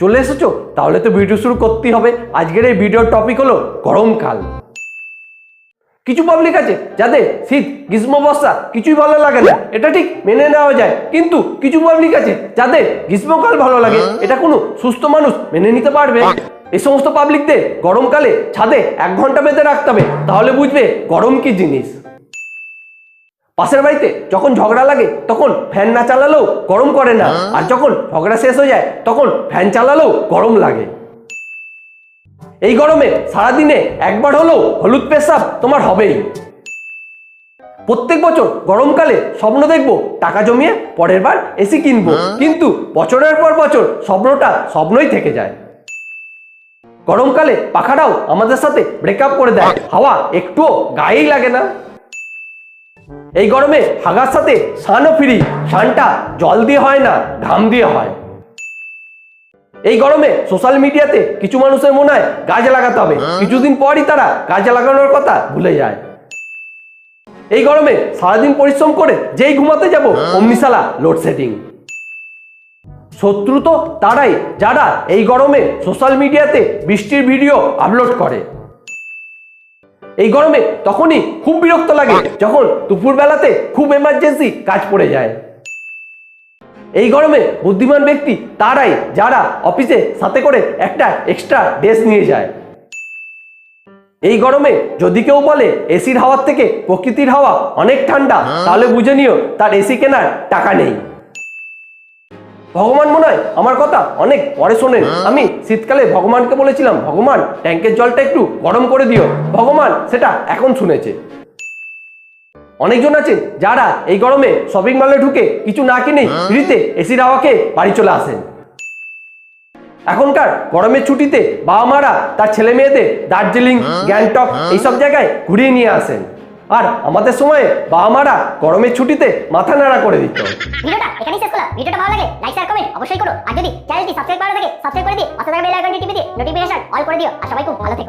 চলে এসেছো? তাহলে তো ভিডিও শুরু করতেই হবে। আজকের এই ভিডিওর টপিক হলো গরমকাল। কিছু পাবলিক আছে যাদের শীত, গ্রীষ্ম, বর্ষা কিছুই ভালো লাগে না, এটা ঠিক মেনে নেওয়া যায়। কিন্তু কিছু পাবলিক আছে যাদের গ্রীষ্মকাল ভালো লাগে, এটা কোনো সুস্থ মানুষ মেনে নিতে পারবে? এই সমস্ত পাবলিকদের গরমকালে ছাদে 1 ঘন্টা বেঁধে রাখতে হবে, তাহলে বুঝবে গরম কি জিনিস। পাশের বাড়িতে যখন ঝগড়া লাগে তখন ফ্যান না চালালেও গরম করে না, আর যখন ঝগড়া শেষ হয়ে যায় তখন ফ্যান চালালেও গরম লাগে। এই গরমে সারাদিনে একবার হলেও হলুদ পেশাব তোমার হবেই। প্রত্যেক বছর গরমকালে স্বপ্ন দেখবো টাকা জমিয়ে পরের বার এসি কিনবো, কিন্তু বছরের পর বছর স্বপ্নটা স্বপ্নই থেকে যায়। গরমকালে পাখাটাও আমাদের সাথে ব্রেকআপ করে দেয়, হাওয়া একটুও গায়েই লাগে না। এই গরমে হাগার সাথে স্নানও ফ্রি, স্নানটা জল দিয়ে হয় না, ঘাম দিয়ে হয়। এই গরমে সোশ্যাল মিডিয়াতে কিছু মানুষের মনে হয় গাছ লাগাতে হবে, কিছুদিন পরই তারা গাছ লাগানোর কথা ভুলে যায়। এই গরমে সারাদিন পরিশ্রম করে যেই ঘুমাতে যাব অমনি শালা লোডশেডিং। শত্রু তো তারাই যারা এই গরমে সোশ্যাল মিডিয়াতে বৃষ্টির ভিডিও আপলোড করে। এই গরমে তখনই খুব বিরক্ত লাগে যখন দুপুর বেলাতে খুব এমার্জেন্সি কাজ পড়ে যায়। এই গরমে বুদ্ধিমান ব্যক্তি তারাই যারা অফিসে সাথে করে একটা এক্সট্রা ড্রেস নিয়ে যায়। এই গরমে যদি কেউ বলে এসির হাওয়ার থেকে প্রকৃতির হাওয়া অনেক ঠান্ডা, তাহলে বুঝে নিও তার এসি কেনার টাকা নেই। ভগবান মনে হয় আমার কথা অনেক পরে শোনেন। আমি শীতকালে ভগবানকে বলেছিলাম, ভগবান ট্যাঙ্কের জলটা একটু গরম করে দিও। ভগবান সেটা এখন শুনেছে। অনেকজন আছে যারা এই গরমে শপিং মলে ঢুকে কিছু না কিনেই ফ্রিতে এসির হাওয়া খেয়ে বাড়ি চলে আসেন। এখনকার গরমের ছুটিতে বাবা মারা তার ছেলে মেয়েদের দার্জিলিং, গ্যাংটক এইসব জায়গায় ঘুরিয়ে নিয়ে আসেন, আর আমাদের সময়ে বাবা মারা গরমের ছুটিতে মাথা নাড়া করে দিত। ভিডিওটা এখানেই শেষ করলাম। ভিডিওটা ভালো লাগে লাইক, শেয়ার, কমেন্ট অবশ্যই করো। আর যদি চ্যানেলটি সাবস্ক্রাইব করা থাকে সাবস্ক্রাইব করে দিও, পাশে থাকা বেল আইকনটি টিপে দিয়ে নোটিফিকেশন অল করে দিও। আর সবাই খুব ভালো থেকো।